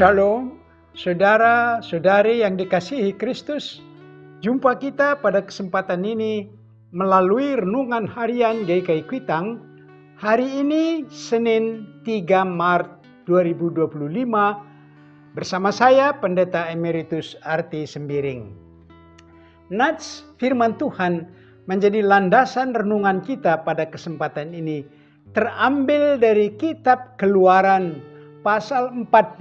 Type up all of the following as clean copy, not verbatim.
Shalom, saudara-saudari yang dikasihi Kristus. Jumpa kita pada kesempatan ini melalui renungan harian GKI Kuitang. Hari ini Senin 3 Maret 2025 bersama saya Pendeta Emeritus Arti Sembiring. Nats firman Tuhan menjadi landasan renungan kita pada kesempatan ini terambil dari kitab Keluaran pasal 14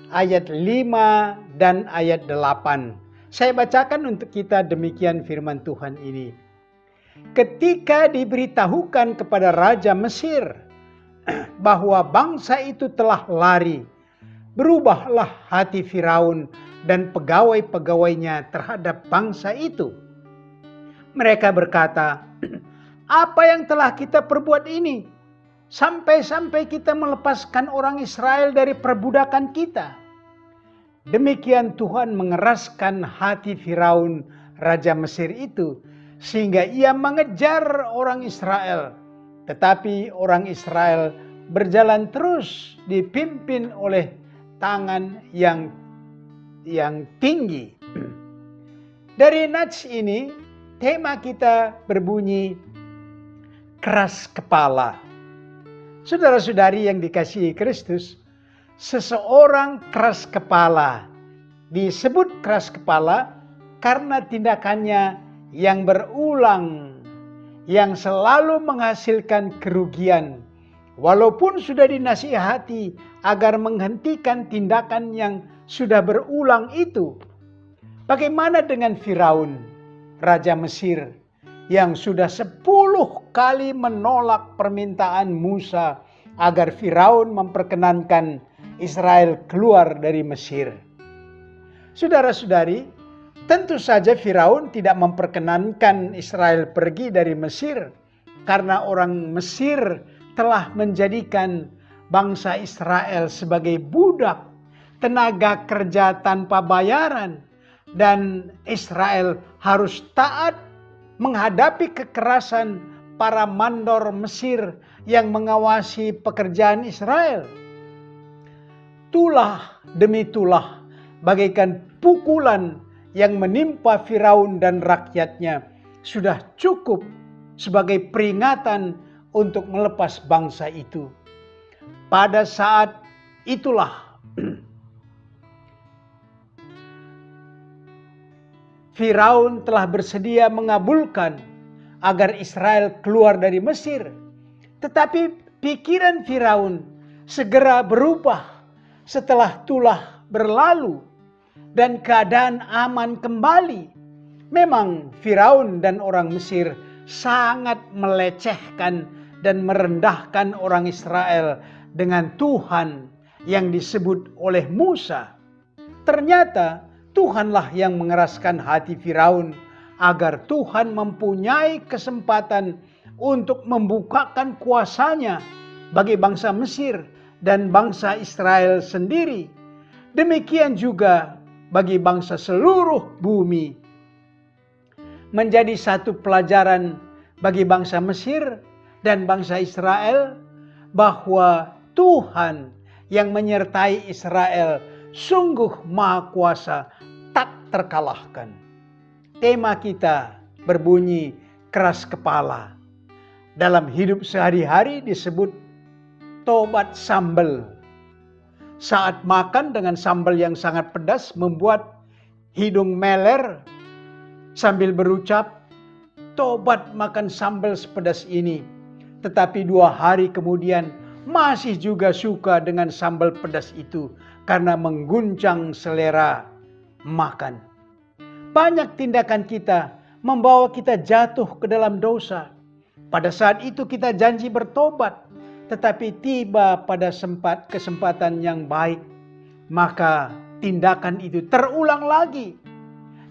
ayat 5 dan ayat 8. Saya bacakan untuk kita demikian firman Tuhan ini. Ketika diberitahukan kepada Raja Mesir bahwa bangsa itu telah lari, berubahlah hati Firaun dan pegawai-pegawainya terhadap bangsa itu. Mereka berkata, "Apa yang telah kita perbuat ini? Sampai-sampai kita melepaskan orang Israel dari perbudakan kita." Demikian Tuhan mengeraskan hati Firaun, Raja Mesir itu, sehingga ia mengejar orang Israel. Tetapi orang Israel berjalan terus dipimpin oleh tangan yang tinggi. Dari nats ini, tema kita berbunyi keras kepala. Saudara-saudari yang dikasihi Kristus, seseorang keras kepala. Disebut keras kepala karena tindakannya yang berulang, yang selalu menghasilkan kerugian. Walaupun sudah dinasihati agar menghentikan tindakan yang sudah berulang itu. Bagaimana dengan Firaun, Raja Mesir, yang sudah 10 kali menolak permintaan Musa agar Firaun memperkenankan Israel keluar dari Mesir. Saudara-saudari, tentu saja Firaun tidak memperkenankan Israel pergi dari Mesir karena orang Mesir telah menjadikan bangsa Israel sebagai budak, tenaga kerja tanpa bayaran, dan Israel harus taat menghadapi kekerasan para mandor Mesir yang mengawasi pekerjaan Israel. Tulah demi tulah bagaikan pukulan yang menimpa Firaun dan rakyatnya sudah cukup sebagai peringatan untuk melepas bangsa itu. Pada saat itulah Firaun telah bersedia mengabulkan agar Israel keluar dari Mesir. Tetapi pikiran Firaun segera berubah setelah tulah berlalu dan keadaan aman kembali. Memang Firaun dan orang Mesir sangat melecehkan dan merendahkan orang Israel dengan Tuhan yang disebut oleh Musa. Ternyata Tuhanlah yang mengeraskan hati Firaun agar Tuhan mempunyai kesempatan untuk membukakan kuasanya bagi bangsa Mesir dan bangsa Israel sendiri. Demikian juga bagi bangsa seluruh bumi. Menjadi satu pelajaran bagi bangsa Mesir dan bangsa Israel bahwa Tuhan yang menyertai Israel sungguh maha kuasa, tak terkalahkan. Tema kita berbunyi keras kepala. Dalam hidup sehari-hari disebut tobat sambal. Saat makan dengan sambal yang sangat pedas membuat hidung meler sambil berucap, "Tobat makan sambal sepedas ini." Tetapi 2 hari kemudian masih juga suka dengan sambal pedas itu karena mengguncang selera makan. Banyak tindakan kita membawa kita jatuh ke dalam dosa. Pada saat itu kita janji bertobat, tetapi tiba pada kesempatan yang baik, maka tindakan itu terulang lagi.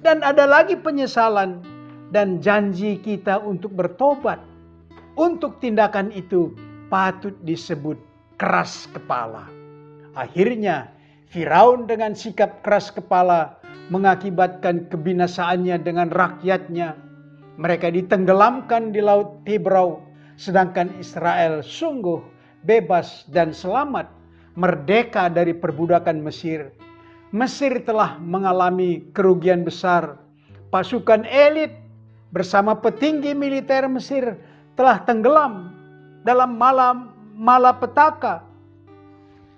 Dan ada lagi penyesalan dan janji kita untuk bertobat. Untuk tindakan itu patut disebut keras kepala. Akhirnya Firaun dengan sikap keras kepala mengakibatkan kebinasaannya dengan rakyatnya. Mereka ditenggelamkan di Laut Tibrau, sedangkan Israel sungguh bebas dan selamat merdeka dari perbudakan Mesir, Mesir telah mengalami kerugian besar. Pasukan elit bersama petinggi militer Mesir telah tenggelam dalam malapetaka.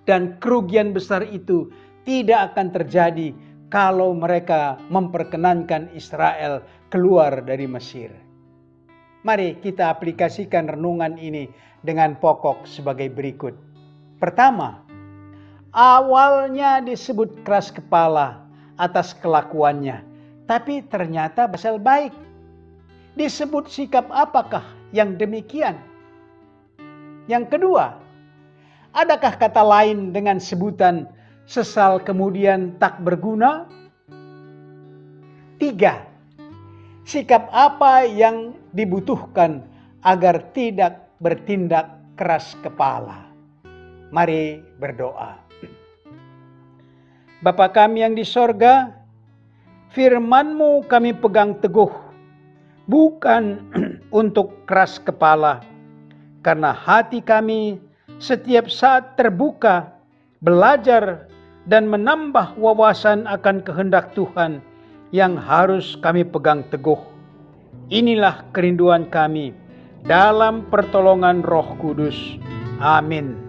Dan kerugian besar itu tidak akan terjadi kalau mereka memperkenankan Israel keluar dari Mesir. Mari kita aplikasikan renungan ini dengan pokok sebagai berikut. Pertama, awalnya disebut keras kepala atas kelakuannya, tapi ternyata berasal baik. Disebut sikap apakah yang demikian? Yang kedua, adakah kata lain dengan sebutan sesal kemudian tak berguna? 3. Sikap apa yang dibutuhkan agar tidak bertindak keras kepala? Mari berdoa. Bapa kami yang di sorga, firman-Mu kami pegang teguh, bukan untuk keras kepala, karena hati kami setiap saat terbuka, belajar dan menambah wawasan akan kehendak Tuhan yang harus kami pegang teguh. Inilah kerinduan kami dalam pertolongan Roh Kudus. Amin.